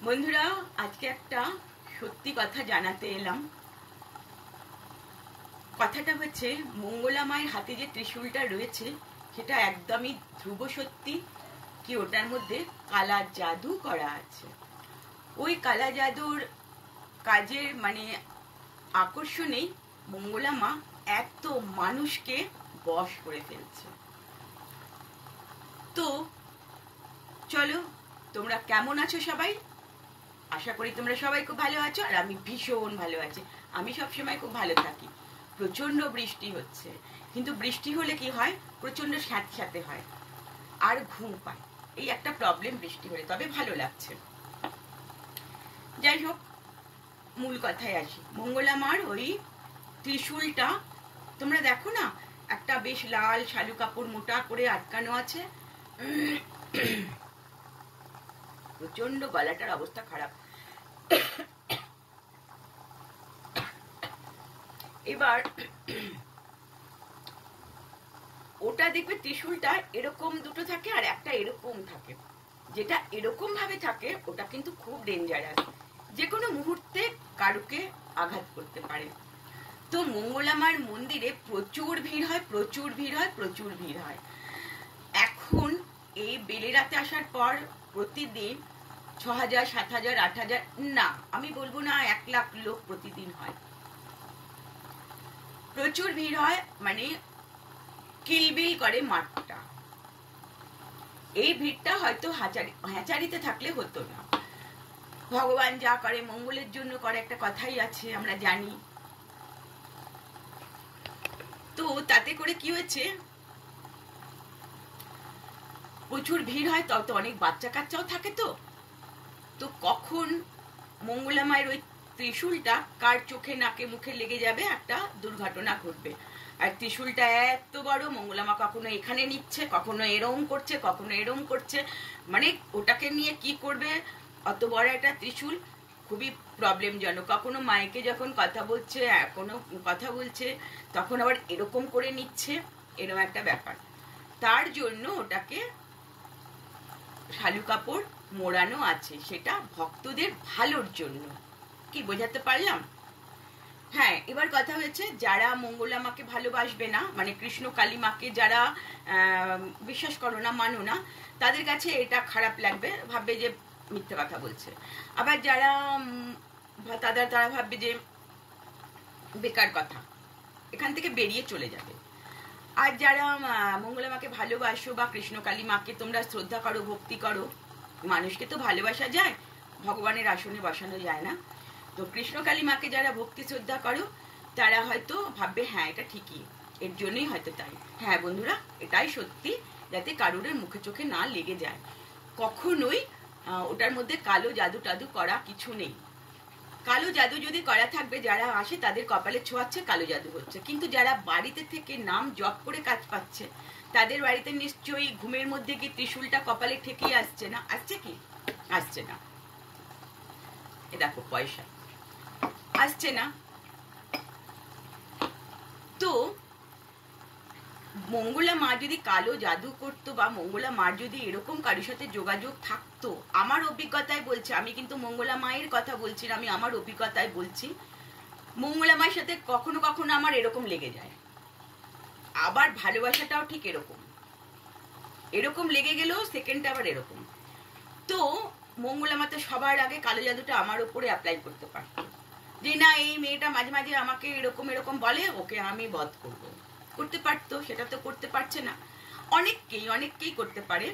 বন্ধুরা, আজকে একটা সত্যি কথা জানাতে এলাম। কথাটা হচ্ছে, মঙ্গলা মায়ের হাতে যে ত্রিশূলটা রয়েছে সেটা একদমই ধ্রুব সত্যি কি ওটার মধ্যে কালা জাদু করা আছে। ওই কালা জাদুর কাজের আকর্ষণেই মঙ্গলা মা এত মানুষকে বশ করে ফেলছে। তো চলো, তোমরা কেমন আছো সবাই? আশা করি তোমরা সবাই খুব ভালো আছো, আর আমি ভীষণ ভালো আছি। আমি সবসময় খুব ভালো থাকি। প্রচন্ড বৃষ্টি হচ্ছে, কিন্তু বৃষ্টি হলে কি হয়, প্রচন্ড স্যাঁতস্যাঁতে হয় আর ঘুম পায়। এই একটা প্রবলেম বৃষ্টি হলে, তবে ভালো লাগছে। যাই হোক, মূল কথায় আসি। মঙ্গলা মার ওই ত্রিশূলটা তোমরা দেখো না, একটা বেশ লাল শালু কাপড় মোটা করে আটকানো আছে। প্রচন্ড গলাটার অবস্থা খারাপ। এবার ওটা দেখবে ত্রিশূলটা এরকম দুটো থাকে আর একটা এরকম থাকে। যেটা এরকম ভাবে থাকে ওটা কিন্তু খুব ডেঞ্জারাস, যে কোনো মুহূর্তে কারুকে আঘাত করতে পারে। তো মঙ্গলা মার মন্দিরে প্রচুর ভিড় হয়, প্রচুর ভিড় হয়, প্রচুর ভিড় হয়। এখন এই বেলেরাতে আসার পর প্রতিদিন ৬,০০০, ৭,০০০, ৮,০০০, না আমি বলবো না ১ লাখ লোক প্রতিদিন হয়। প্রচুর ভিড় হয়, কিলবিল করে মাঠটা। এই ভিড়টা হয়তো হ্যাচারিতে থাকলে হতো না। ভগবান যা করে মঙ্গলের জন্য করে, একটা কথাই আছে, আমরা জানি। তো তাতে করে কি হয়েছে, প্রচুর ভিড় হয়, তত অনেক বাচ্চা কাচ্চাও থাকে। তো কখন মঙ্গলা মায়ের ওই ত্রিশূলটা কার চোখে নাকে মুখে লেগে যাবে, একটা দুর্ঘটনা ঘটবে। আর ত্রিশূলটা এত বড়, মঙ্গলা মা কখনো এখানে নিচ্ছে, কখনো এরম করছে, কখনো এরম করছে। ওটাকে নিয়ে কি করবে? অত বড় একটা ত্রিশূল খুবই প্রবলেমজনক। কখনো মাইকে যখন কথা বলছে, কোনো কথা বলছে, তখন আবার এরকম করে নিচ্ছে, এরকম একটা ব্যাপার। তার জন্য ওটাকে শালু কাপড় মোড়ানো আছে, সেটা ভক্তদের ভালোর জন্য। কি বোঝাতে পারলাম? হ্যাঁ, এবার কথা হয়েছে, যারা মঙ্গলা মাকে ভালোবাসবে না, কৃষ্ণ কালী মাকে যারা বিশ্বাস করো না, মানো না, তাদের কাছে এটা খারাপ লাগবে, ভাববে যে মিথ্যে কথা বলছে। আবার যারা তারা ভাববে যে বেকার কথা, এখান থেকে বেরিয়ে চলে যাবে। আর যারা মঙ্গলা মাকে ভালোবাসো বা কৃষ্ণ কালী মাকে তোমরা শ্রদ্ধা করো, ভক্তি করো, মানুষকে তো ভালোবাসা যায়, ভগবানের আসনে বসানো যায় না। তো কৃষ্ণ কালী মাকে যারা ভক্তি শ্রদ্ধা করো, তারা হয়তো ভাববে হ্যাঁ এটা ঠিকই, এর জন্যই হয়তো তাই। হ্যাঁ বন্ধুরা, এটাই সত্যি, যাতে কারোর মুখে চোখে না লেগে যায়। কখনোই ওটার মধ্যে কালো জাদু টাদু করা কিছু নেই। কালো জাদু যদি করা থাকবে, যারা আসে তাদের কপালে ছোঁয়াচ্ছে, কালো জাদু হচ্ছে। কিন্তু যারা বাড়িতে থেকে নাম জপ করে কাজ পাচ্ছে, তাদের বাড়িতে নিশ্চয়ই ঘুমের মধ্যে কি ত্রিশূলটা কপালে ঠেকিয়ে আসছে না? আসছে কি? আসছে না। এ দেখো, পয়সা আসছে না। তো মঙ্গলা মা যদি কালো জাদু করতো, বা মঙ্গলা মার যদি এরকম কারোর সাথে যোগাযোগ থাকতো, আমার অভিজ্ঞতায় বলছি, আমি কিন্তু মঙ্গলা মায়ের কথা বলছি না, আমি আমার অভিজ্ঞতায় বলছি, মঙ্গলা মায়ের সাথে কখনো কখনো আমার এরকম লেগে যায়। আবার ভালোবাসাটাও ঠিক এরকম লেগে গেলেও সেকেন্ডটা আবার এরকম। তো মঙ্গলা মা তো সবার আগে কালো জাদুটা আমার উপরে অ্যাপ্লাই করতে পারতো, যে না এই মেয়েটা মাঝে মাঝে আমাকে এরকম এরকম বলে, ওকে আমি বধ করব। করতে পারতো, সেটা তো করতে পারছে না। অনেককেই করতে পারে।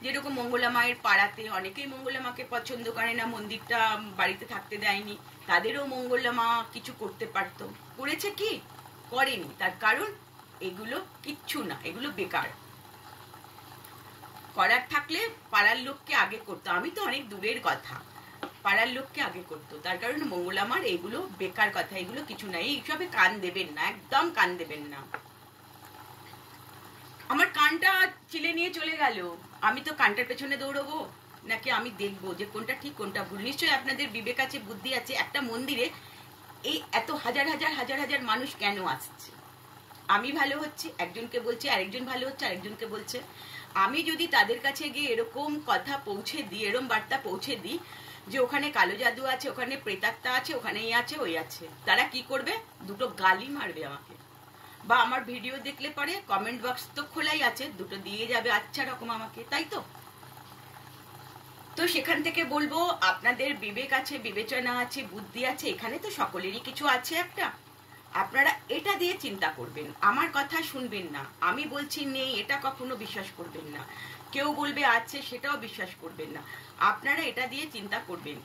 যেরকম মঙ্গলা মায়ের পাড়াতে অনেকেই মঙ্গলা মাকে পছন্দ করে না, মন্দিরটা বাড়িতে থাকতে দেয়নি, তাদেরও মঙ্গলা মা কিছু করতে পারতো। করেছে কি? করেনি। তার কারণ এগুলো কিচ্ছু না, এগুলো বেকার। করার থাকলে পাড়ার লোককে আগে করতো। আমি তো অনেক দূরের কথা, পাড়ার লোককে আগে করতো। তার কারণ মঙ্গলা মার এগুলো বেকার কথা, এগুলো কিছু না। এইসবে কান দেবেন না, একদম কান দেবেন না। আমার কানটা চিলে নিয়ে চলে গেল, আমি তো কানটার পেছনে দৌড়বো নাকি আমি দেখবো যে কোনটা ঠিক কোনটা ভুল? নিশ্চয়ই আপনাদের বিবেক আছে, বুদ্ধি আছে। একটা মন্দিরে এই এত হাজার হাজার হাজার হাজার মানুষ কেন আসছে? আমি ভালো হচ্ছি, একজনকে বলছি, আরেকজন ভালো হচ্ছে, আরেকজনকে বলছে। আমি যদি তাদের কাছে গিয়ে এরকম কথা পৌঁছে দিই, এরকম বার্তা পৌঁছে দিই যে ওখানে কালো জাদু আছে, ওখানে প্রেতাত্মা আছে, ওখানে এই আছে ওই আছে, তারা কি করবে? দুটো গালি মারবে আমাকে, বা আমার ভিডিও দেখলে পরে কমেন্ট বক্স তো খোলাই আছে, দুটো দিয়ে যাবে আচ্ছা রকম আমাকে, তাই তো? তো সেখান থেকে বলবো আপনাদের বিবেক আছে, বিবেচনা আছে, বুদ্ধি আছে, এখানে তো সকলেরই কিছু আছে একটা, আপনারা এটা দিয়ে চিন্তা করবেন, আমার কথা শুনবেন না। আমি বলছি নেই এটা কখনো বিশ্বাস করবেন না, কেউ বলবে আছে সেটাও বিশ্বাস করবেন না। আপনারা এটা দিয়ে চিন্তা করবেন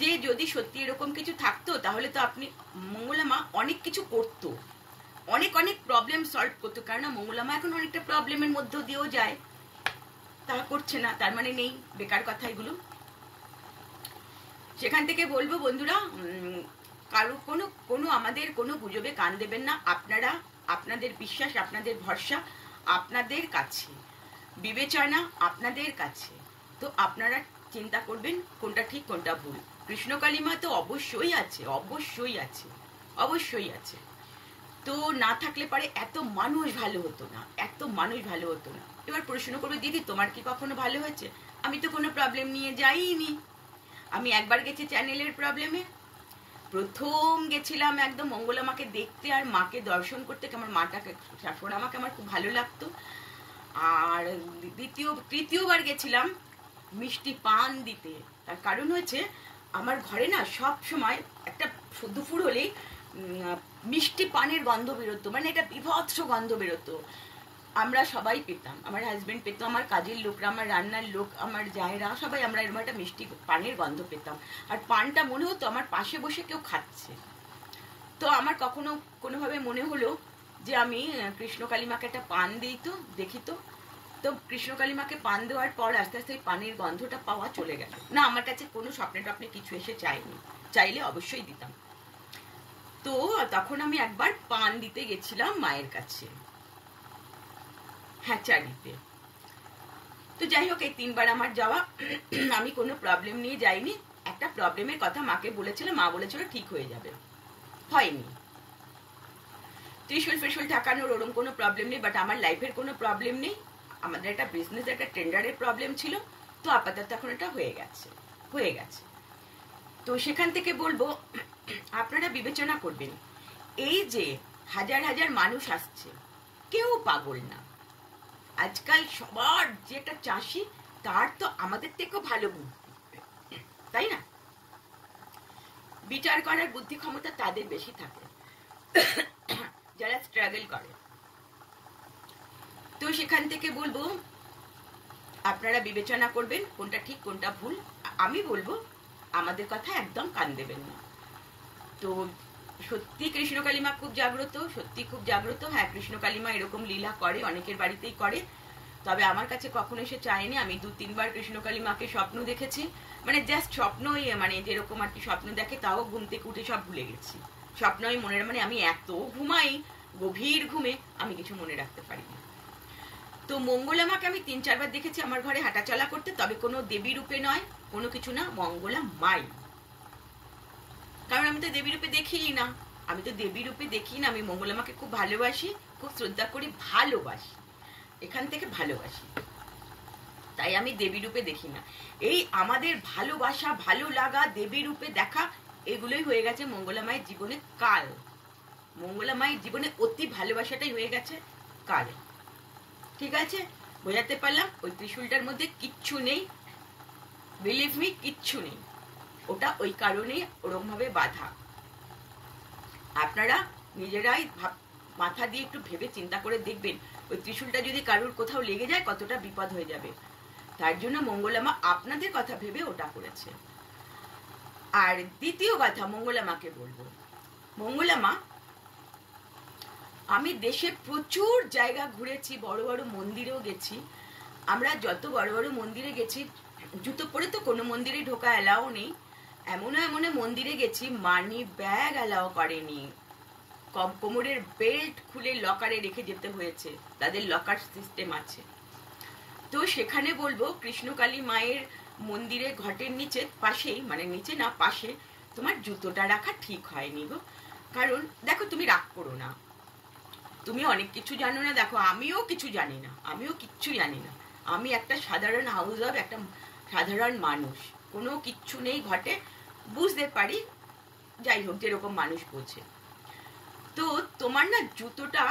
যে যদি সত্যি এরকম কিছু থাকতো তাহলে তো আপনি মঙ্গলা মা অনেক কিছু করতো, অনেক অনেক প্রবলেম সলভ করতো, কারণ মঙ্গলা মা এখন অনেকটা প্রবলেমের মধ্য দিয়েও যায়, তা করছে না তার মানে নেই, বেকার কথা এগুলো। সেখান থেকে বলবো বন্ধুরা, কারো কোনো আমাদের কোনো গুজবে কান দেবেন না। আপনারা আপনাদের বিশ্বাস, আপনাদের ভরসা আপনাদের কাছে, বিবেচনা আপনাদের কাছে, তো আপনারা চিন্তা করবেন কোনটা ঠিক কোনটা ভুল। কৃষ্ণকালী মা তো অবশ্যই আছে, অবশ্যই আছে, অবশ্যই আছে। তো না থাকলে পরে এত মানুষ ভালো হতো না, এত মানুষ ভালো হতো না। এবার প্রশ্ন করবে দিদি তোমার কি কখনো ভালো হয়েছে? আমি তো কোনো প্রবলেম নিয়ে যাইনি। আমি একবার গেছি চ্যানেলের প্রবলেমে, প্রথম গেছিলাম একদম মঙ্গলা মাকে দেখতে আর মাকে দর্শন করতে, আমার মাটাকে শাশুড়া আমাকে আমার খুব ভালো লাগতো। আর তৃতীয়বার গেছিলাম মিষ্টি পান দিতে, তার কারণ হচ্ছে আমার ঘরে না সব সময় একটা দুপুর হলেই মিষ্টি পানের গন্ধ বেরোতো, মানে এটা বিভৎস গন্ধ বেরোতো। আমরা সবাই পেতাম, আমার হাজবেন্ড পেত, আমার কাজের লোকরা, আমার রান্নার লোক, আমার জায়েরা, সবাই আমরা এরকম একটা মিষ্টি পানের গন্ধ পেতাম। আর পানটা মনে হতো আমার পাশে বসে কেউ খাচ্ছে। তো আমার কখনো কোনোভাবে মনে হলো যে আমি কৃষ্ণকালী মাকে একটা পান দিই, তো দেখি তো। তো কৃষ্ণকালী মাকে পান দেওয়ার পর আস্তে আস্তে পানের গন্ধটা পাওয়া চলে গেল। না আমার কাছে কোনো স্বপ্নে টপ্নে কিছু এসে চাইনি, চাইলে অবশ্যই দিতাম। তো তখন আমি একবার পান দিতে গেছিলাম মায়ের কাছে, হ্যাচারিতে। তো যাই হোক, এই 3 বার আমার যাওয়া, আমি কোনো প্রবলেম নিয়ে যাইনি। একটা প্রবলেমের কথা মাকে বলেছিলাম, মা বলেছিল ঠিক হয়ে যাবে, হয়নি। ত্রিশুল ফিশুল ঠাকানোর ওরকম কোনো প্রবলেম নেই, বাট আমার লাইফের কোনো প্রবলেম নেই। আমাদের একটা বিজনেস, একটা টেন্ডারের প্রবলেম ছিল, তো আপাতত এখন এটা হয়ে গেছে, হয়ে গেছে। তো সেখান থেকে বলবো আপনারা বিবেচনা করবেন, এই যে হাজার হাজার মানুষ আসছে, কেউ পাগল না। আজকাল সবার যে একটা চাষি, তার তো আমাদের থেকেও ভালো বুদ্ধি, তাই না? বিচার করার বুদ্ধি ক্ষমতা তাদের বেশি থাকে যারা স্ট্রাগল করে। তো সেখান থেকে বলবো আপনারা বিবেচনা করবেন কোনটা ঠিক কোনটা ভুল। আমি বলবো আমাদের কথা একদম কান দেবেন না। তো সত্যি কৃষ্ণকালী মা খুব জাগ্রত, সত্যি খুব জাগ্রত। হ্যাঁ, কৃষ্ণকালী মা এরকম লীলা করে, অনেকের বাড়িতেই করে, তবে আমার কাছে কখনো এসে চায়নি। আমি 2-3 বার কৃষ্ণকালী মাকে স্বপ্ন দেখেছি, মানে জাস্ট স্বপ্নই, মানে যেরকম আর কি স্বপ্ন দেখে, তাও ঘুম থেকে উঠে সব ভুলে গেছি। স্বপ্নই মনের, মানে আমি এত ঘুমাই, গভীর ঘুমে আমি কিছু মনে রাখতে পারি না। তো মঙ্গলা মাকে আমি 3-4 বার দেখেছি আমার ঘরে হাঁটাচলা করতে, তবে কোনো দেবী রূপে নয়, কোনো কিছু না, মঙ্গলা মাই। কারণ আমি তো দেবী রূপে দেখিই না, আমি তো দেবী রূপে দেখি না। আমি মঙ্গলা মাকে খুব ভালোবাসি, খুব শ্রদ্ধা করি, ভালোবাসি, এখান থেকে ভালোবাসি, তাই আমি দেবী রূপে দেখি না। এই আমাদের ভালোবাসা, ভালো লাগা, দেবী রূপে দেখা, এগুলোই হয়ে গেছে মঙ্গলা মায়ের জীবনে কাল। মঙ্গলা মায়ের জীবনে অতি ভালোবাসাটাই হয়ে গেছে কাল। ঠিক আছে, বোঝাতে পারলাম? ওই ত্রিশূলটার মধ্যে কিচ্ছু নেই, বিলিভ মি, কিচ্ছু নেই। ওটা ওই কারণে ওরকম ভাবে বাধা। আপনারা নিজেরাই মাথা দিয়ে একটু ভেবে চিন্তা করে দেখবেন, ওই ত্রিশূলটা যদি কারোর কোথাও লেগে যায় কতটা বিপদ হয়ে যাবে। তার জন্য মঙ্গলা মা আপনাদের কথা ভেবে ওটা করেছে। আর দ্বিতীয় কথা, মঙ্গলা মাকে বলবো, মঙ্গলা মা, আমি দেশে প্রচুর জায়গা ঘুরেছি, বড় বড় মন্দিরেও গেছি। আমরা যত বড় বড় মন্দিরে গেছি, জুতো পরে তো কোনো মন্দিরে ঢোকা এলাও নেই। এমন এমন মন্দিরে গেছি মানি ব্যাগ এলাও করেনি, কোমরের বেল্ট খুলে লকারে রেখে যেতে হয়েছে, তাদের লকার সিস্টেম আছে। তো সেখানে বলবো কৃষ্ণকালী মায়ের মন্দিরে ঘটের নিচে, পাশেই, মানে নিচে না পাশে, তোমার জুতোটা রাখা ঠিক হয়নি গো। কারণ দেখো, তুমি রাগ করো না, তুমি অনেক কিছু জানো না, দেখো আমিও কিছু জানি না, আমিও কিচ্ছু জানি না, আমি একটা সাধারণ হাউস ওয়াইফ, একটা সাধারণ মানুষ, কোনো কিচ্ছু নেই ঘটে, বুঝতে পারি, যাই হোক যেরকম মানুষ বোঝে। তো তোমার না জুতোটা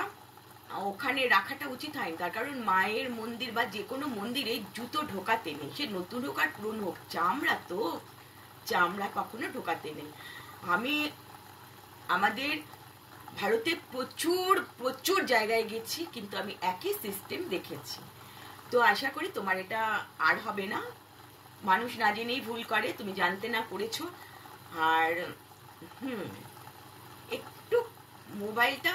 ওখানে রাখাটা উচিত হয়নি, তার কারণ মায়ের মন্দির বা যে কোনো মন্দিরে জুতো ঢোকাতে নেই, সে নতুন হোক আর পুরনো হোক, চামড়া তো চামড়া কখনো ঢোকাতে নেই। আমি আমাদের ভারতে প্রচুর প্রচুর জায়গায় গেছি, কিন্তু আমি একই সিস্টেম দেখেছি। তো আশা করি তোমার এটা আর হবে না। মানুষ না জেনেই ভুল করে, তুমি জানতে না করেছো। আর একটু মোবাইলটা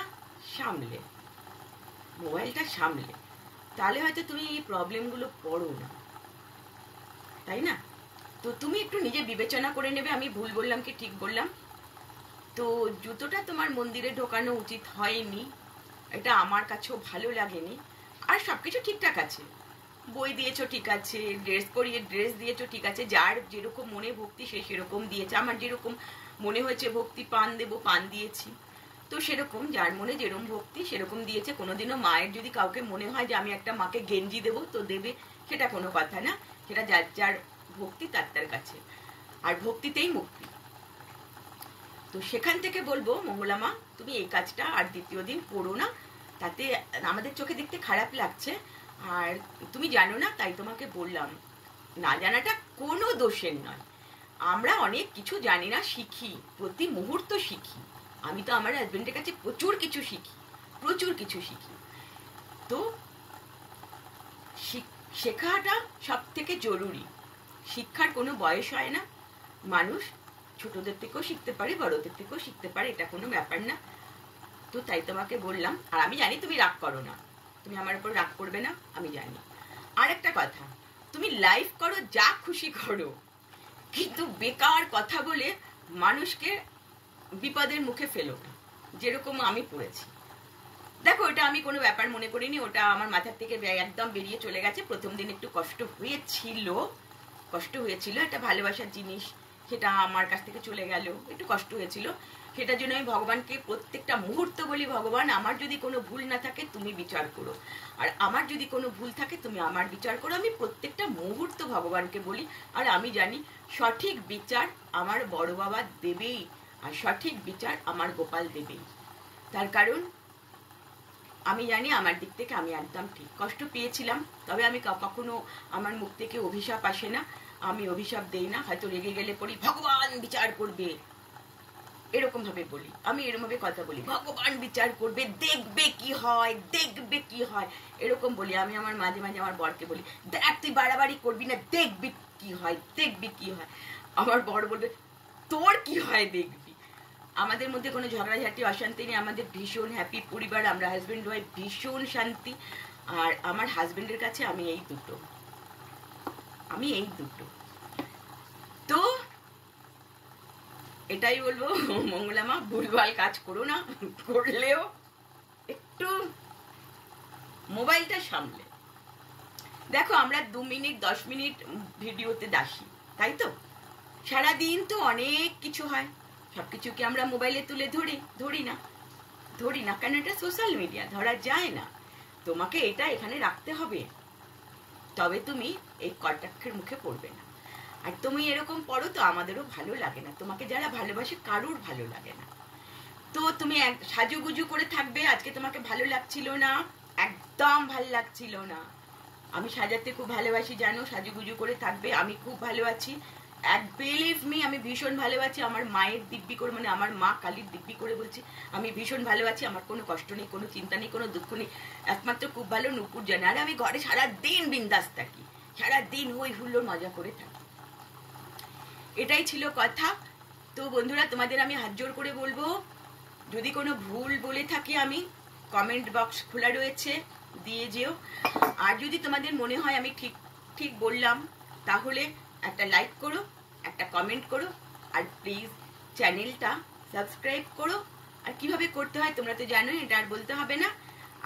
সামলে, তাহলে হয়তো তুমি এই প্রবলেমগুলো পড়ো না, তাই না? তো তুমি একটু নিজে বিবেচনা করে নেবে আমি ভুল বললাম কি ঠিক বললাম। তো জুতোটা তোমার মন্দিরে ঢোকানো উচিত হয়নি, এটা আমার কাছেও ভালো লাগেনি। আর সবকিছু ঠিকঠাক আছে, বই দিয়েছো ঠিক আছে, ড্রেস করিয়ে ড্রেস দিয়েছো ঠিক আছে, যার যেরকম মনে ভক্তি সে সেরকম দিয়েছে। আমার যেরকম মনে হয়েছে ভক্তি পান দেবো, পান দিয়েছি। তো সেরকম যার মনে যেরকম ভক্তি সেরকম দিয়েছে। কোনোদিনও মায়ের যদি কাউকে মনে হয় যে আমি একটা মাকে গেঞ্জি দেবো তো দেবে, সেটা কোনো কথা না, সেটা যার যার ভক্তি তার কাছে, আর ভক্তিতেই মুক্তি। তো সেখান থেকে বলবো মঙ্গলা মা, তুমি এই কাজটা আর দ্বিতীয় দিন করো না, তাতে আমাদের চোখে দেখতে খারাপ লাগছে। আর তুমি জানো না তাই তোমাকে বললাম, না জানাটা কোনো দোষের নয়। আমরা অনেক কিছু জানি না, শিখি, প্রতি মুহূর্ত শিখি। আমি তো আমার হাজবেন্ডের কাছে প্রচুর কিছু শিখি। তো শেখাটা সব থেকে জরুরি। শিক্ষার কোনো বয়স হয় না, মানুষ ছোটদের থেকেও শিখতে পারে, বড়দের থেকেও শিখতে পারে, এটা কোনো ব্যাপার না। তো তাই তোমাকে বললাম। আর আমি জানি তুমি রাগ করো না, তুমি আমার উপর রাগ করবে না, আমি জানি। আর একটা কথা, তুমি লাইভ করো, যা খুশি করো, কিন্তু বেকার কথা বলে মানুষকে বিপদের মুখে ফেলো না, যেরকম আমি পড়েছি। দেখো, ওটা আমি কোনো ব্যাপার মনে করিনি, ওটা আমার মাথার থেকে একদম বেরিয়ে চলে গেছে। প্রথম দিন একটু কষ্ট হয়েছিল, একটা ভালোবাসার জিনিস, সেটা আমার কাছ থেকে চলে গেল, একটু কষ্ট হয়েছিল। সেটার জন্য আমি ভগবানকে প্রত্যেকটা মুহূর্ত বলি, ভগবান আমার যদি কোনো ভুল না থাকে তুমি বিচার করো, আর আমার যদি কোনো ভুল থাকে তুমি আমার বিচার করো। আমি প্রত্যেকটা মুহূর্ত ভগবানকে বলি। আর আমি জানি সঠিক বিচার আমার বড় বাবা দেবেই, আর সঠিক বিচার আমার গোপাল দেবেই। তার কারণ আমি জানি আমার দিক থেকে আমি একদম ঠিক। কষ্ট পেয়েছিলাম, তবে আমি কখনো আমার মুখ থেকে অভিশাপ আসে না, আমি অভিশাপ দেই না। হয়তো রেগে গেলে পড়ি ভগবান বিচার করবে, এরকম ভাবে বলি, আমি এরকম ভাবে কথা বলি, ভগবান বিচার করবে, দেখবে কি হয়, এরকম বলি। আমি আমার মাঝে মাঝে আমার বরকে বলি, দেখ তুই বাড়াবাড়ি করবি না, দেখবি কি হয়। আমার বর বলবে তোর কি হয় দেখবি। আমাদের মধ্যে কোনো ঝগড়াঝাটি অশান্তি নেই, আমাদের ভীষণ হ্যাপি পরিবার, আমরা হাজবেন্ড ওয়াইফ, ভীষণ শান্তি। আর আমার হাজবেন্ডের কাছে আমি এই দুটো। তো এটাই বলবো মঙ্গলা মা, ভুলভাল কাজ করো না, করলেও একটু মোবাইলটা সামলে দেখো। আমরা 2 মিনিট 10 মিনিট ভিডিওতে দাসি, তাই তো? সারাদিন তো অনেক কিছু হয়, সবকিছু কি আমরা মোবাইলে তুলে ধরি না, কেন এটা সোশ্যাল মিডিয়া, ধরা যায় না। তোমাকে এটা এখানে রাখতে হবে, তবে তুমি এই কটাক্ষের মুখে পড়বে না। আর তুমি এরকম পড়ো তো আমাদেরও ভালো লাগে না, তোমাকে যারা ভালোবাসে কারুর ভালো লাগে না। তো তুমি সাজুগুজু করে থাকবে। আজকে তোমাকে ভালো লাগছিল না, একদম ভালো লাগছিল না। আমি সাজাতে খুব ভালোবাসি জানো, সাজুগুজু করে থাকবে। আমি খুব ভালো আছি, বিলিভ মি, আমি ভীষণ ভালো আছি। আমার মায়ের দিব্যি করে, মানে আমার মা কালীর দিব্যি করে বলছি, আমি ভীষণ ভালো আছি। আমার কোনো কষ্ট নেই, কোনো চিন্তা নেই, কোনো দুঃখ নেই, একমাত্র খুব ভালো নুপুর জানে। আর আমি ঘরে সারাদিন বিন্দাস থাকি, সারাদিন হই হুল্লোড় মজা করে থাকি। এটাই ছিল কথা। তো বন্ধুরা, তোমাদের আমি হাত জোর করে বলবো, যদি কোনো ভুল বলে থাকি আমি, কমেন্ট বক্স খোলা রয়েছে, দিয়ে যেও। আর যদি তোমাদের মনে হয় আমি ঠিক বললাম, তাহলে একটা লাইক করো, একটা কমেন্ট করো, আর প্লিজ চ্যানেলটা সাবস্ক্রাইব করো। আর কিভাবে করতে হয় তোমরা তো জানোই, এটা আর বলতে হবে না।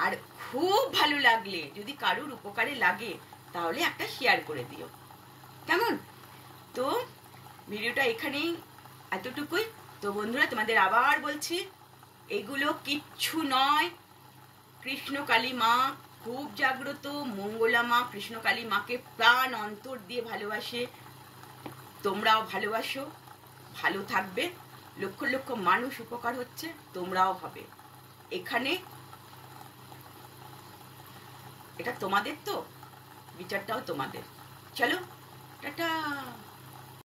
আর খুব ভালো লাগলে, যদি কারোর উপকারে লাগে, তাহলে একটা শেয়ার করে দিও, কেমন? তো ভিডিওটা এখানেই, এতটুকুই। তো বন্ধুরা, তোমাদের আবার বলছি, এগুলো কিচ্ছু নয়, কৃষ্ণ কালী মা খুব জাগ্রত, মঙ্গলা মা কৃষ্ণকালী মাকে প্রাণ অন্তর দিয়ে ভালোবাসে, তোমরাও ভালোবাসো, ভালো থাকবে, লক্ষ লক্ষ মানুষ উপকার হচ্ছে, তোমরাও হবে। এখানে এটা তোমাদের, তো বিচারটাও তোমাদের। চলো, টাটা।